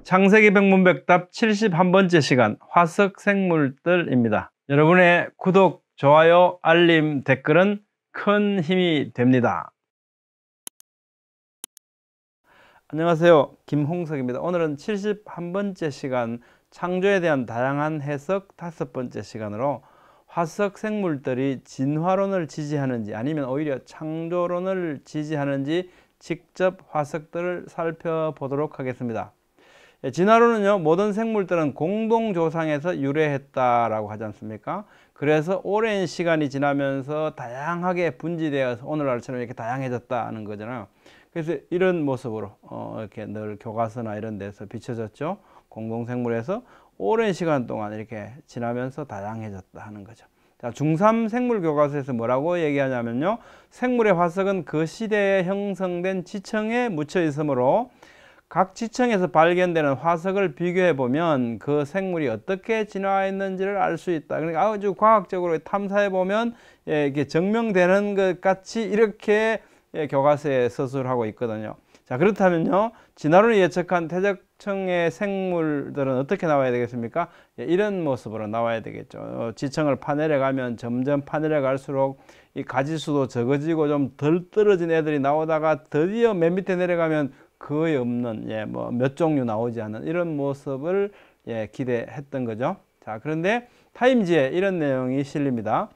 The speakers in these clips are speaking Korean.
창세기 백문백답 71번째 시간 화석 생물들입니다. 여러분의 구독, 좋아요, 알림, 댓글은 큰 힘이 됩니다. 안녕하세요. 김홍석입니다. 오늘은 71번째 시간 창조에 대한 다양한 해석 5번째 시간으로 화석 생물들이 진화론을 지지하는지 아니면 오히려 창조론을 지지하는지 직접 화석들을 살펴보도록 하겠습니다. 진화론은요, 모든 생물들은 공동조상에서 유래했다라고 하지 않습니까? 그래서 오랜 시간이 지나면서 다양하게 분지되어서 오늘날처럼 이렇게 다양해졌다는 거잖아요. 그래서 이런 모습으로 이렇게 늘 교과서나 이런 데서 비춰졌죠. 공동생물에서 오랜 시간 동안 이렇게 지나면서 다양해졌다 하는 거죠. 자, 중3 생물 교과서에서 뭐라고 얘기하냐면요, 생물의 화석은 그 시대에 형성된 지층에 묻혀 있으므로 각 지층에서 발견되는 화석을 비교해 보면 그 생물이 어떻게 진화했는지를 알 수 있다. 그러니까 아주 과학적으로 탐사해 보면 이게 증명되는 것 같이 이렇게 교과서에 서술하고 있거든요. 자, 그렇다면요, 진화론이 예측한 퇴적층의 생물들은 어떻게 나와야 되겠습니까? 이런 모습으로 나와야 되겠죠. 지층을 파내려 가면 점점 파내려 갈수록 이 가지수도 적어지고 좀 덜 떨어진 애들이 나오다가 드디어 맨 밑에 내려가면 거의 없는, 뭐 몇 종류 나오지 않는 이런 모습을 기대했던 거죠. 자, 그런데 타임지에 이런 내용이 실립니다.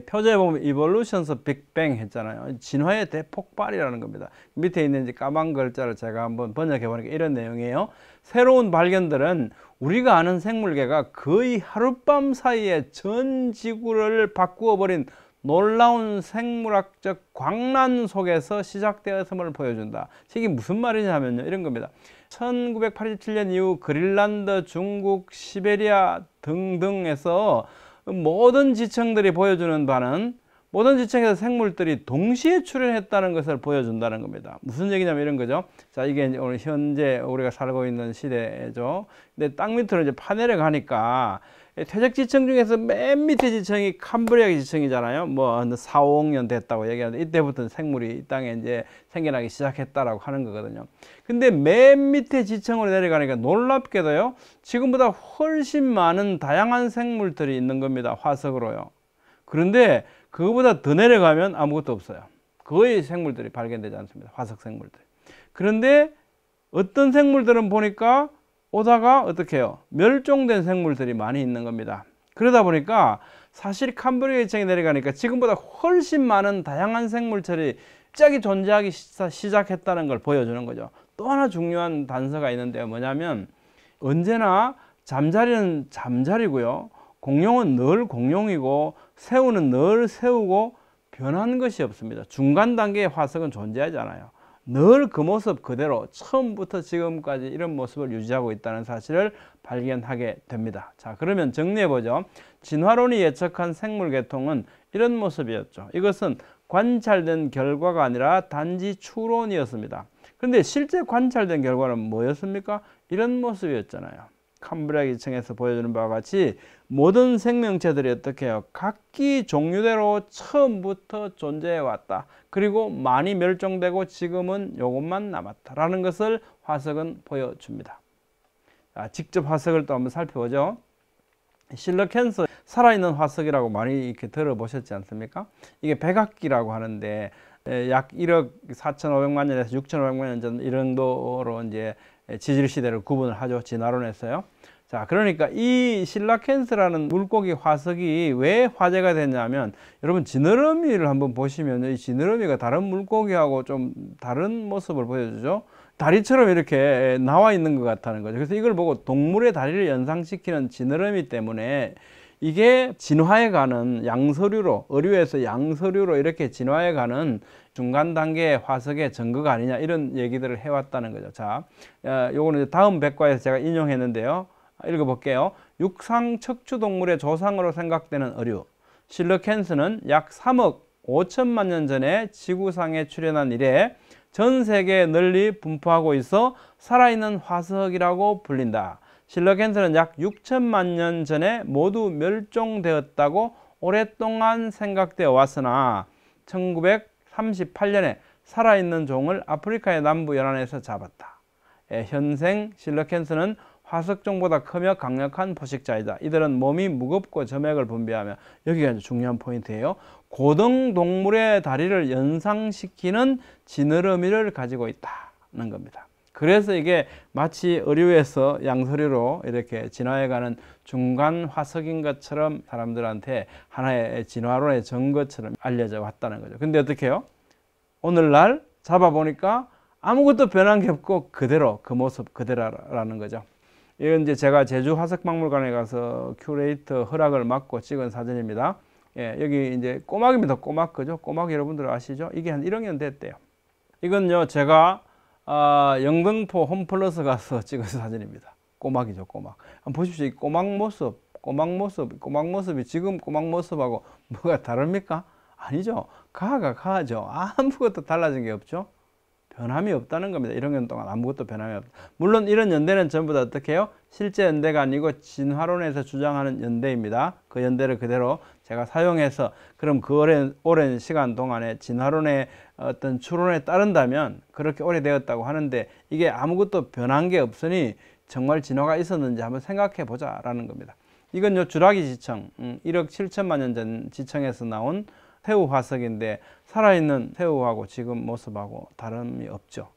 표제에 보면 Evolutions of Big Bang 했잖아요. 진화의 대폭발이라는 겁니다. 밑에 있는 이제 까만 글자를 제가 한번 번역해 보니까 이런 내용이에요. 새로운 발견들은 우리가 아는 생물계가 거의 하룻밤 사이에 전 지구를 바꾸어 버린 놀라운 생물학적 광란 속에서 시작되었음을 보여준다. 이게 무슨 말이냐면요, 이런 겁니다. 1987년 이후 그린란드, 중국, 시베리아 등등에서 모든 지층들이 보여주는 바는 모든 지층에서 생물들이 동시에 출현했다는 것을 보여준다는 겁니다. 무슨 얘기냐면 이런 거죠. 자, 이게 이제 오늘 현재 우리가 살고 있는 시대죠. 근데 땅 밑으로 이제 파내려 가니까 퇴적 지층 중에서 맨 밑에 지층이 캄브리아 지층이잖아요. 뭐 4, 5억 년 됐다고 얘기하는데 이때부터 생물이 이 땅에 이제 생겨나기 시작했다라고 하는 거거든요. 근데 맨 밑에 지층으로 내려가니까 놀랍게도요, 지금보다 훨씬 많은 다양한 생물들이 있는 겁니다. 화석으로요. 그런데 그거보다 더 내려가면 아무것도 없어요. 거의 생물들이 발견되지 않습니다. 화석 생물들. 그런데 어떤 생물들은 보니까 오다가 어떻게 해요? 멸종된 생물들이 많이 있는 겁니다. 그러다 보니까 사실 캄브리아 지층에 내려가니까 지금보다 훨씬 많은 다양한 생물들이 갑자기 존재하기 시작했다는 걸 보여주는 거죠. 또 하나 중요한 단서가 있는데요. 뭐냐면 언제나 잠자리는 잠자리고요, 공룡은 늘 공룡이고 새우는 늘 새우고 변한 것이 없습니다. 중간 단계의 화석은 존재하지 않아요. 늘 그 모습 그대로 처음부터 지금까지 이런 모습을 유지하고 있다는 사실을 발견하게 됩니다. 자, 그러면 정리해보죠. 진화론이 예측한 생물 계통은 이런 모습이었죠. 이것은 관찰된 결과가 아니라 단지 추론이었습니다. 그런데 실제 관찰된 결과는 뭐였습니까? 이런 모습이었잖아요. 캄브리아 지층에서 보여주는 바와 같이 모든 생명체들이 어떻게 해요? 각기 종류대로 처음부터 존재해 왔다. 그리고 많이 멸종되고 지금은 이것만 남았다라는 것을 화석은 보여줍니다. 자, 직접 화석을 또 한번 살펴보죠. 실러켄스, 살아있는 화석이라고 많이 이렇게 들어보셨지 않습니까? 이게 백악기라고 하는데 약 1억 4,500만 년에서 6,500만 년 전 이 정도로 이제 지질 시대를 구분을 하죠. 진화론에서요. 자, 그러니까 이 실라켄스라는 물고기 화석이 왜 화제가 됐냐면, 여러분 지느러미를 한번 보시면 이 지느러미가 다른 물고기하고 좀 다른 모습을 보여주죠. 다리처럼 이렇게 나와 있는 것 같다는 거죠. 그래서 이걸 보고 동물의 다리를 연상시키는 지느러미 때문에 이게 진화해 가는 양서류로, 어류에서 양서류로 이렇게 진화해 가는 중간 단계의 화석의 증거가 아니냐, 이런 얘기들을 해왔다는 거죠. 자, 요거는 다음 백과에서 제가 인용했는데요. 읽어볼게요. 육상 척추 동물의 조상으로 생각되는 어류 실러켄스는 약 3억 5천만 년 전에 지구상에 출현한 이래 전 세계에 널리 분포하고 있어 살아있는 화석이라고 불린다. 실러켄스는 약 6천만 년 전에 모두 멸종되었다고 오랫동안 생각되어 왔으나 1938년에 살아있는 종을 아프리카의 남부 연안에서 잡았다. 현생 실러켄스는 화석종보다 크며 강력한 포식자이다. 이들은 몸이 무겁고 점액을 분비하며, 여기가 이제 중요한 포인트예요. 고등동물의 다리를 연상시키는 지느러미를 가지고 있다는 겁니다. 그래서 이게 마치 어류에서 양서류로 이렇게 진화해가는 중간 화석인 것처럼 사람들한테 하나의 진화론의 증거처럼 알려져 왔다는 거죠. 근데 어떻게 해요? 오늘날 잡아보니까 아무것도 변한 게 없고 그대로, 그 모습 그대로라는 거죠. 이건 이제 제가 제주 화석박물관에 가서 큐레이터 허락을 받고 찍은 사진입니다. 예, 여기 이제 꼬막입니다. 꼬막, 그죠? 꼬막 여러분들 아시죠? 이게 한 1학년 됐대요. 이건요, 제가 영등포 홈플러스 가서 찍은 사진입니다. 꼬막이죠, 꼬막. 한번 보십시오. 이 꼬막 모습이 지금 꼬막 모습하고 뭐가 다릅니까? 아니죠. 가가 가죠. 아무것도 달라진 게 없죠. 변함이 없다는 겁니다. 1학년 동안 아무것도 변함이 없다. 물론 이런 연대는 전부 다 어떻게 해요? 실제 연대가 아니고 진화론에서 주장하는 연대입니다. 그 연대를 그대로 제가 사용해서, 그럼 그 오랜 시간 동안에 진화론의 어떤 추론에 따른다면 그렇게 오래되었다고 하는데, 이게 아무것도 변한 게 없으니 정말 진화가 있었는지 한번 생각해 보자라는 겁니다. 이건요, 주라기 지청, 1억 7천만 년 전 지청에서 나온 새우 화석인데, 살아있는 새우하고 지금 모습하고 다름이 없죠.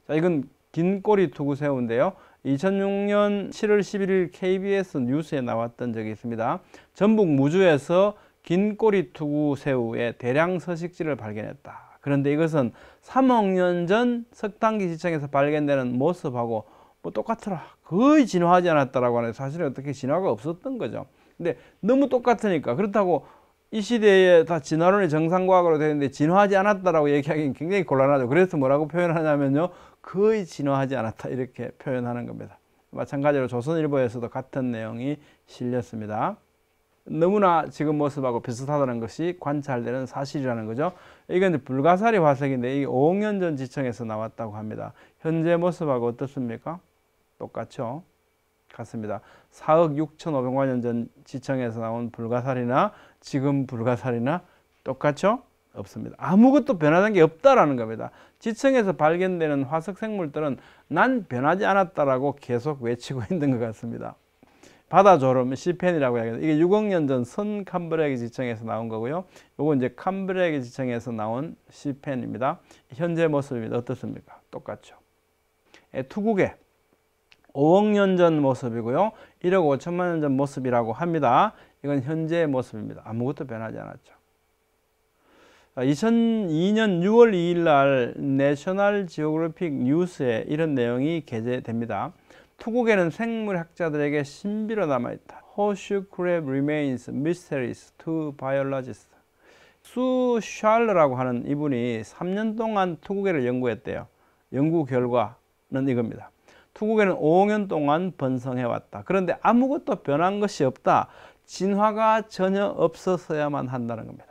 자, 이건 긴꼬리 투구새우인데요. 2006년 7월 11일 KBS 뉴스에 나왔던 적이 있습니다. 전북 무주에서 긴꼬리 투구새우의 대량 서식지를 발견했다. 그런데 이것은 3억 년 전 석탄기 지청에서 발견되는 모습하고 뭐 똑같더라. 거의 진화하지 않았다라고 하는데, 사실은 어떻게 진화가 없었던 거죠. 근데 너무 똑같으니까, 그렇다고 이 시대에 다 진화론이 정상과학으로 되는데 진화하지 않았다라고 얘기하기는 굉장히 곤란하죠. 그래서 뭐라고 표현하냐면요, 거의 진화하지 않았다, 이렇게 표현하는 겁니다. 마찬가지로 조선일보에서도 같은 내용이 실렸습니다. 너무나 지금 모습하고 비슷하다는 것이 관찰되는 사실이라는 거죠. 이건 이제 불가사리 화석인데, 이 5억 년 전 지청에서 나왔다고 합니다. 현재 모습하고 어떻습니까? 똑같죠? 같습니다. 4억 6,500만 년 전 지청에서 나온 불가사리나 지금 불가사리나 똑같죠? 없습니다. 아무것도 변화된 게 없다라는 겁니다. 지청에서 발견되는 화석 생물들은 난 변하지 않았다라고 계속 외치고 있는 것 같습니다. 바다조름, 시펜이라고 이야기합니다. 이게 6억 년 전 선 캄브레기 지청에서 나온 거고요. 요거 이제 캄브레기 지청에서 나온 시펜입니다. 현재 모습입니다. 어떻습니까? 똑같죠. 투국에 5억 년 전 모습이고요. 1억 5천만 년 전 모습이라고 합니다. 이건 현재의 모습입니다. 아무것도 변하지 않았죠. 2002년 6월 2일 날 내셔널 지오그래픽 뉴스에 이런 내용이 게재됩니다. 투국에는 생물학자들에게 신비로 남아있다. Horseshoe crab remains mysterious to biologists. 수 샬러라고 하는 이분이 3년 동안 투국에를 연구했대요. 연구 결과는 이겁니다. 투국에는 5억 년 동안 번성해왔다. 그런데 아무것도 변한 것이 없다. 진화가 전혀 없었어야만 한다는 겁니다.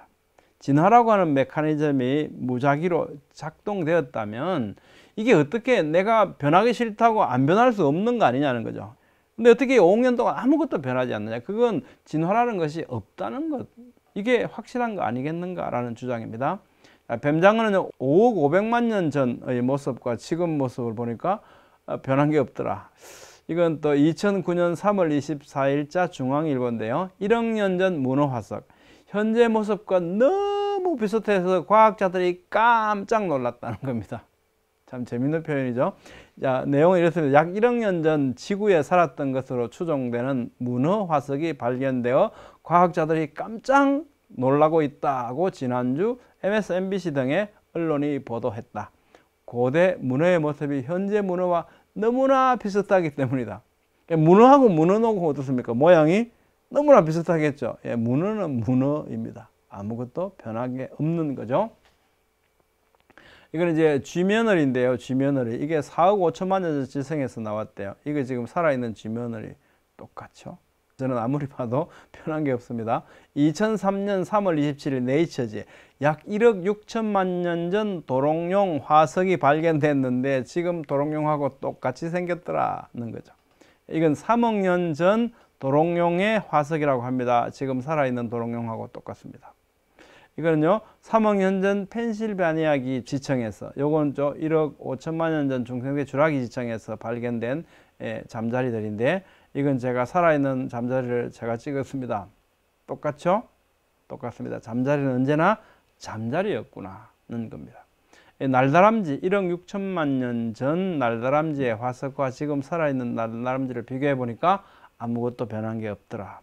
진화라고 하는 메커니즘이 무작위로 작동되었다면 이게 어떻게 내가 변하기 싫다고 안 변할 수 없는 거 아니냐는 거죠. 근데 어떻게 5억 년 동안 아무것도 변하지 않느냐. 그건 진화라는 것이 없다는 것. 이게 확실한 거 아니겠는가라는 주장입니다. 뱀장어는 5억 500만 년 전의 모습과 지금 모습을 보니까 변한 게 없더라. 이건 또 2009년 3월 24일자 중앙일보인데요. 1억 년 전 문어화석. 현재 모습과 너무 비슷해서 과학자들이 깜짝 놀랐다는 겁니다. 참 재밌는 표현이죠. 자, 내용은 이렇습니다. 약 1억 년 전 지구에 살았던 것으로 추정되는 문어 화석이 발견되어 과학자들이 깜짝 놀라고 있다고 지난주 MSNBC 등의 언론이 보도했다. 고대 문어의 모습이 현재 문어와 너무나 비슷하기 때문이다. 문어하고 문어하고 어떻습니까? 모양이 너무나 비슷하겠죠. 예, 문어는 문어입니다. 아무것도 변하게 없는 거죠. 이건 이제 쥐며느리인데요. 쥐며느리. 이게 4억 5천만 년 전 지성에서 나왔대요. 이게 지금 살아있는 쥐며느리 똑같죠. 저는 아무리 봐도 변한 게 없습니다. 2003년 3월 27일 네이처지에 약 1억 6천만 년 전 도롱뇽 화석이 발견됐는데 지금 도롱뇽하고 똑같이 생겼더라는 거죠. 이건 3억 년 전 도롱뇽의 화석이라고 합니다. 지금 살아있는 도롱뇽하고 똑같습니다. 이거는요 3억 년 전 펜실베니아기 지청에서, 요건 1억 5천만 년 전 중생대 주라기 지청에서 발견된 잠자리들인데, 이건 제가 살아있는 잠자리를 제가 찍었습니다. 똑같죠? 똑같습니다. 잠자리는 언제나 잠자리였구나는 겁니다. 날다람쥐 1억 6천만 년 전 날다람쥐의 화석과 지금 살아있는 날다람쥐를 비교해 보니까 아무것도 변한 게 없더라.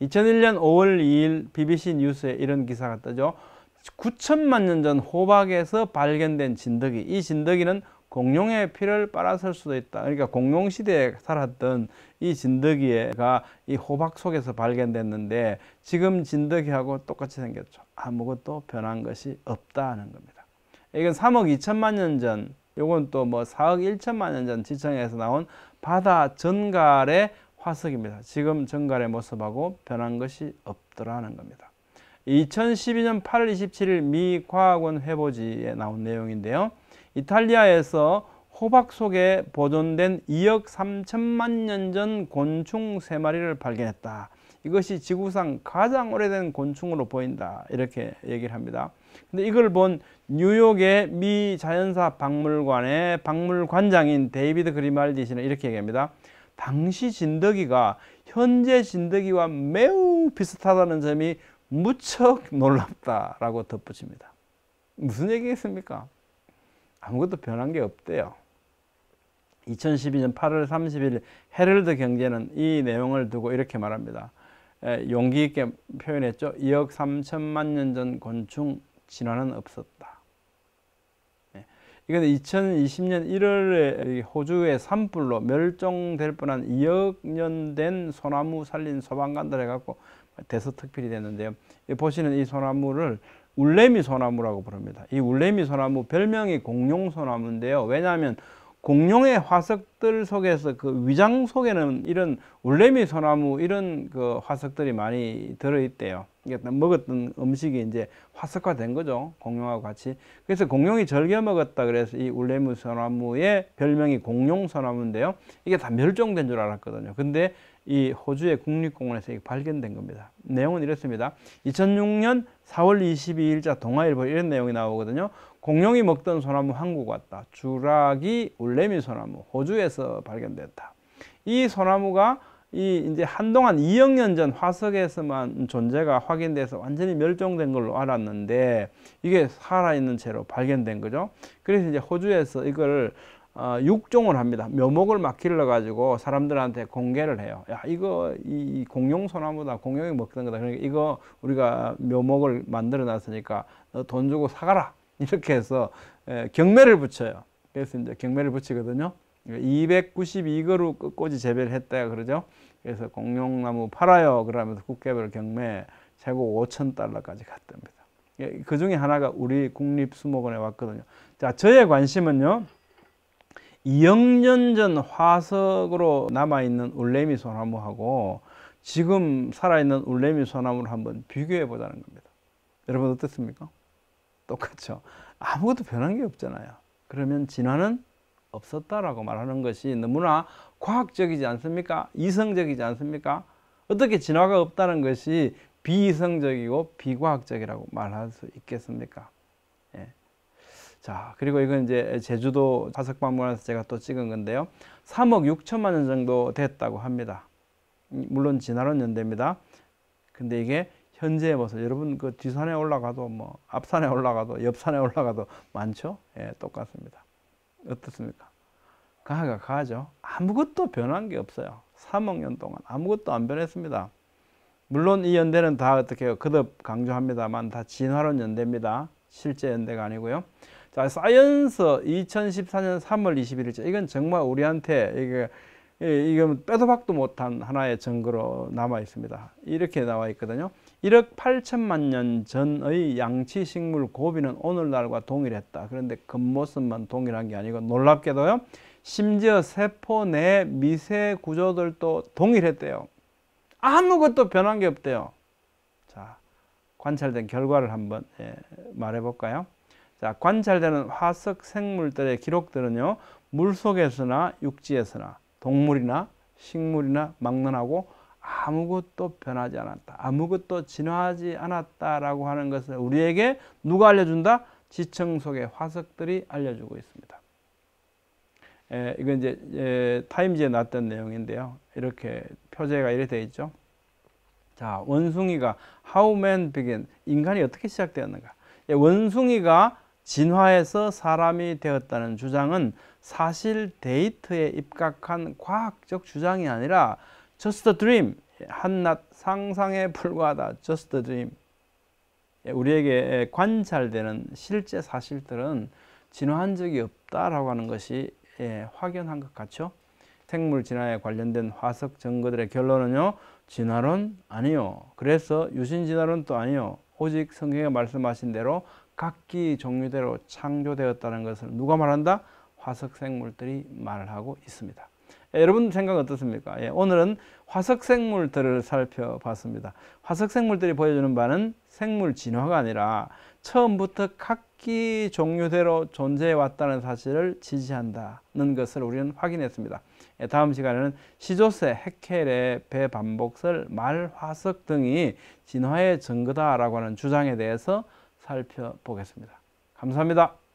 2001년 5월 2일 BBC 뉴스에 이런 기사가 뜨죠. 9천만 년 전 호박에서 발견된 진드기. 이 진드기는 공룡의 피를 빨아설 수도 있다. 그러니까 공룡 시대에 살았던 이 진드기가 이 호박 속에서 발견됐는데, 지금 진드기하고 똑같이 생겼죠. 아무것도 변한 것이 없다는 겁니다. 이건 3억 2천만 년 전, 요건 또 뭐 4억 1천만 년 전 지청에서 나온 바다 전갈의 화석입니다. 지금 전갈의 모습하고 변한 것이 없더라는 겁니다. 2012년 8월 27일 미 과학원 회보지에 나온 내용인데요. 이탈리아에서 호박 속에 보존된 2억 3천만 년 전 곤충 3마리를 발견했다. 이것이 지구상 가장 오래된 곤충으로 보인다. 이렇게 얘기를 합니다. 근데 이걸 본 뉴욕의 미 자연사 박물관의 박물관장인 데이비드 그리말디 씨는 이렇게 얘기합니다. 당시 진드기가 현재 진드기와 매우 비슷하다는 점이 무척 놀랍다라고 덧붙입니다. 무슨 얘기겠습니까? 아무것도 변한 게 없대요. 2012년 8월 30일 헤럴드 경제는 이 내용을 두고 이렇게 말합니다. 용기 있게 표현했죠. 2억 3천만 년 전 곤충 진화는 없었다. 이건 2020년 1월에 호주의 산불로 멸종될 뻔한 2억 년 된 소나무 살린 소방관들 해갖고 대서특필이 됐는데요. 보시는 이 소나무를 울레미 소나무라고 부릅니다. 이 울레미 소나무 별명이 공룡 소나무인데요. 왜냐하면 공룡의 화석들 속에서 그 위장 속에는 이런 울레미 소나무 이런 그 화석들이 많이 들어있대요. 이게 먹었던 음식이 이제 화석화된 거죠. 공룡하고 같이. 그래서 공룡이 즐겨 먹었다 그래서 이 울레미 소나무의 별명이 공룡 소나무인데요. 이게 다 멸종된 줄 알았거든요. 근데 이 호주의 국립공원에서 발견된 겁니다. 내용은 이렇습니다. 2006년 4월 22일자 동아일보 이런 내용이 나오거든요. 공룡이 먹던 소나무 한국 왔다. 주라기 울레미 소나무 호주에서 발견됐다. 이 소나무가 이제 한동안 2억 년 전 화석에서만 존재가 확인돼서 완전히 멸종된 걸로 알았는데, 이게 살아있는 채로 발견된 거죠. 그래서 이제 호주에서 이걸 육종을 합니다. 묘목을 막 길러가지고 사람들한테 공개를 해요. 야, 이거 이 공룡 소나무다. 공룡이 먹던 거다. 그러니까 이거 우리가 묘목을 만들어 놨으니까 너 돈 주고 사가라. 이렇게 해서 경매를 붙여요. 그래서 이제 경매를 붙이거든요. 292그루 꽃이 재배를 했다 그러죠. 그래서 공룡나무 팔아요. 그러면서 국개별 경매 최고 5,000달러까지 갔답니다. 그 중에 하나가 우리 국립수목원에 왔거든요. 자, 저의 관심은요. 2억 년 전 화석으로 남아있는 울레미 소나무하고 지금 살아있는 울레미 소나무를 한번 비교해 보자는 겁니다. 여러분 어떻습니까? 똑같죠. 아무것도 변한 게 없잖아요. 그러면 진화는 없었다라고 말하는 것이 너무나 과학적이지 않습니까? 이성적이지 않습니까? 어떻게 진화가 없다는 것이 비이성적이고 비과학적이라고 말할 수 있겠습니까? 예. 자, 그리고 이건 이제 제주도 화석박물관에서 제가 또 찍은 건데요. 3억 6천만 년 정도 됐다고 합니다. 물론 진화론 연대입니다. 근데 이게 현재의 모습, 여러분 그 뒷산에 올라가도 뭐 앞산에 올라가도 옆산에 올라가도 많죠? 예, 똑같습니다. 어떻습니까? 가죠. 아무것도 변한 게 없어요. 3억 년 동안 아무것도 안 변했습니다. 물론 이 연대는 다 어떻게 해요? 거듭 강조합니다만 다 진화론 연대입니다. 실제 연대가 아니고요. 자, 사이언스 2014년 3월 21일자. 이건 정말 우리한테 이건 빼도 박도 못한 하나의 증거로 남아 있습니다. 이렇게 나와 있거든요. 1억 8천만 년 전의 양치 식물 고비는 오늘날과 동일했다. 그런데 겉모습만 동일한 게 아니고 놀랍게도요. 심지어 세포 내 미세 구조들도 동일했대요. 아무것도 변한 게 없대요. 자, 관찰된 결과를 한번 말해 볼까요? 자, 관찰되는 화석 생물들의 기록들은요. 물속에서나 육지에서나 동물이나 식물이나 막론하고 아무것도 변하지 않았다. 아무것도 진화하지 않았다라고 하는 것을 우리에게 누가 알려준다? 지층 속의 화석들이 알려주고 있습니다. 이건 이제 타임지에 났던 내용인데요. 이렇게 표제가 이렇게 되어 있죠. 자, 원숭이가 How man began? 인간이 어떻게 시작되었는가? 원숭이가 진화해서 사람이 되었다는 주장은 사실 데이터에 입각한 과학적 주장이 아니라 just a dream, 한낱 상상에 불과하다. just a dream. 우리에게 관찰되는 실제 사실들은 진화한 적이 없다라고 하는 것이 확연한 것 같죠. 생물 진화에 관련된 화석 증거들의 결론은요, 진화론 아니요. 그래서 유신 진화론도 아니요. 오직 성경에 말씀하신 대로 각기 종류대로 창조되었다는 것을 누가 말한다? 화석 생물들이 말하고 있습니다. 여러분 생각 어떻습니까? 오늘은 화석 생물들을 살펴봤습니다. 화석 생물들이 보여주는 바는 생물 진화가 아니라 처음부터 각기 종류대로 존재해 왔다는 사실을 지지한다는 것을 우리는 확인했습니다. 다음 시간에는 시조새, 해켈의 배 반복설, 말, 화석 등이 진화의 증거다라고 하는 주장에 대해서 살펴보겠습니다. 감사합니다.